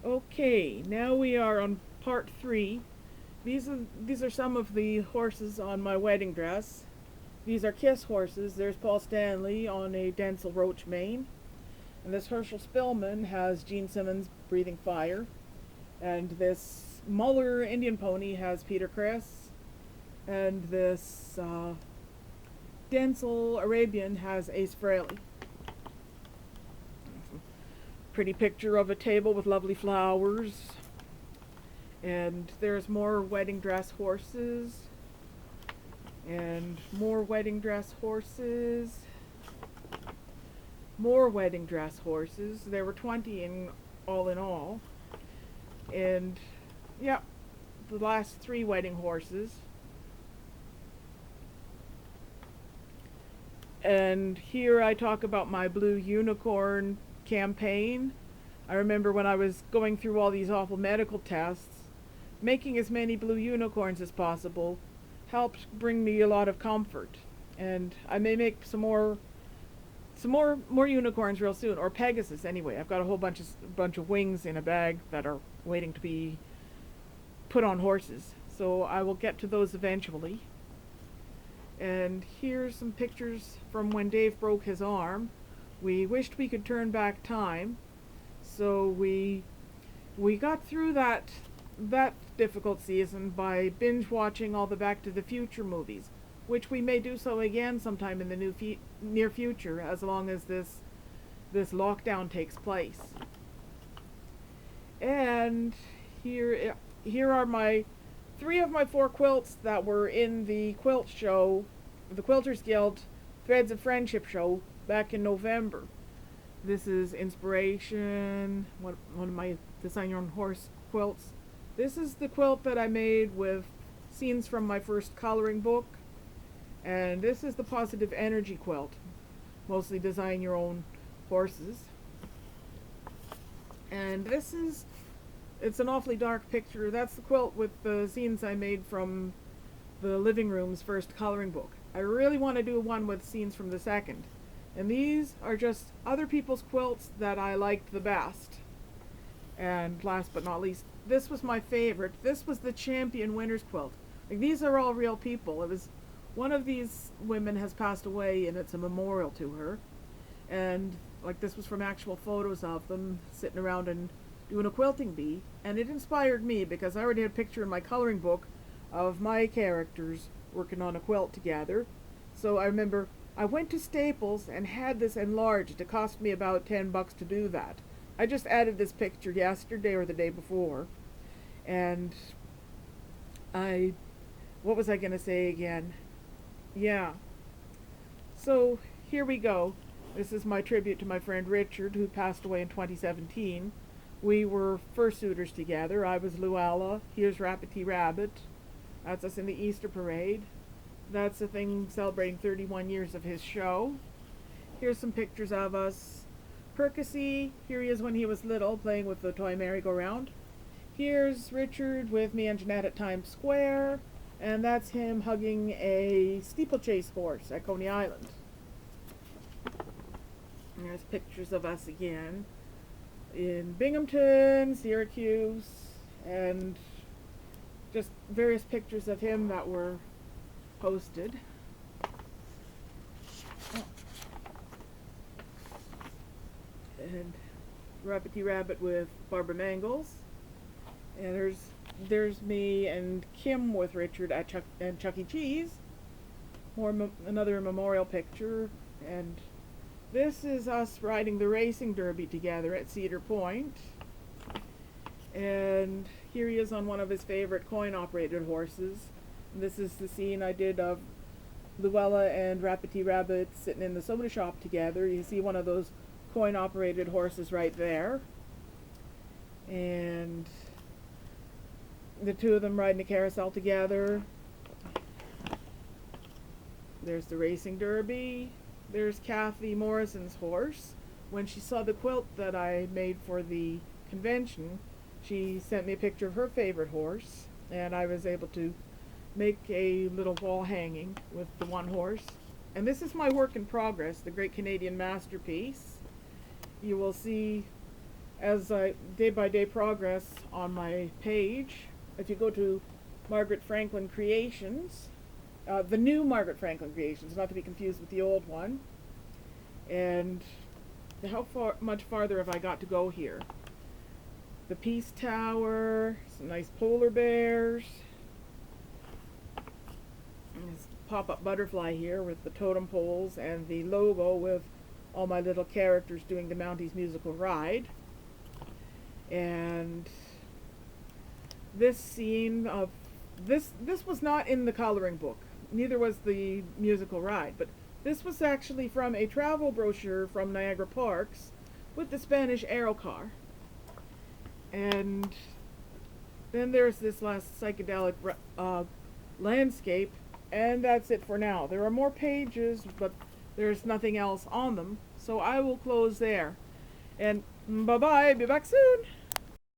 Okay, now we are on part 3. These are some of the horses on my wedding dress. These are Kiss horses. There's Paul Stanley on a Denzel Roach mane. And this Herschel Spillman has Gene Simmons breathing fire. And this Muller Indian pony has Peter Criss. And this Denzel Arabian has Ace Frehley. Pretty picture of a table with lovely flowers. And there's more wedding dress horses. And more wedding dress horses. More wedding dress horses. There were 20 in all. And yeah, the last 3 wedding horses. And here I talk about my blue unicorn campaign. I remember when I was going through all these awful medical tests, making as many blue unicorns as possible helped bring me a lot of comfort. And I may make some more unicorns real soon, or Pegasus anyway. I've got a whole bunch of wings in a bag that are waiting to be put on horses. So I will get to those eventually. And here's some pictures from when Dave broke his arm. We wished we could turn back time, so we got through that difficult season by binge watching all the Back to the Future movies, which we may do so again sometime in the near future, as long as this lockdown takes place. And here are my 3 of my 4 quilts that were in the quilt show, the Quilters Guild Threads of Friendship show back in November. This is Inspiration, one of my Design Your Own Horse quilts. This is the quilt that I made with scenes from my first coloring book. And this is the Positive Energy quilt, mostly Design Your Own Horses. And it's an awfully dark picture. That's the quilt with the scenes I made from the living room's first coloring book. I really want to do one with scenes from the second. And these are just other people's quilts that I liked the best. And last but not least, this was my favorite. This was the Champion Winner's quilt. Like, these are all real people. It was one of these women has passed away, and it's a memorial to her. And like, this was from actual photos of them sitting around and doing a quilting bee. And it inspired me because I already had a picture in my coloring book of my characters working on a quilt together. So I remember I went to Staples and had this enlarged. It cost me about $10 to do that. I just added this picture yesterday or the day before. And what was I going to say again? Yeah. So here we go. This is my tribute to my friend Richard, who passed away in 2017. We were fursuiters together. I was Luella. Here's Rappity Rabbit. That's us in the Easter parade. That's a thing celebrating 31 years of his show. Here's some pictures of us. Percy, here he is when he was little, playing with the toy merry-go-round. Here's Richard with me and Jeanette at Times Square, and that's him hugging a steeplechase horse at Coney Island. And there's pictures of us again in Binghamton, Syracuse, and just various pictures of him that were posted. And Rappity Rabbit with Barbara Mangles. And there's me and Kim with Richard at Chuck E. Cheese. Another memorial picture. And this is us riding the racing derby together at Cedar Point. And here he is on one of his favorite coin-operated horses. And this is the scene I did of Luella and Rappity Rabbit sitting in the soda shop together. You see one of those coin-operated horses right there. And the 2 of them riding a carousel together. There's the racing derby. There's Kathy Morrison's horse. When she saw the quilt that I made for the convention, she sent me a picture of her favorite horse, and I was able to make a little wall hanging with the one horse. And this is my work in progress, the Great Canadian Masterpiece. You will see as I day by day progress on my page. If you go to Margaret Franklin Creations, the new Margaret Franklin Creations, not to be confused with the old one, and much farther have I got to go here? The Peace Tower, some nice polar bears. This pop-up butterfly here with the totem poles and the logo with all my little characters doing the Mounties musical ride. And this scene of this was not in the coloring book. Neither was the musical ride, but this was actually from a travel brochure from Niagara Parks with the Spanish Aero car. And then there's this last psychedelic landscape, and that's it for now. There are more pages, but there's nothing else on them, so I will close there. And bye-bye, be back soon!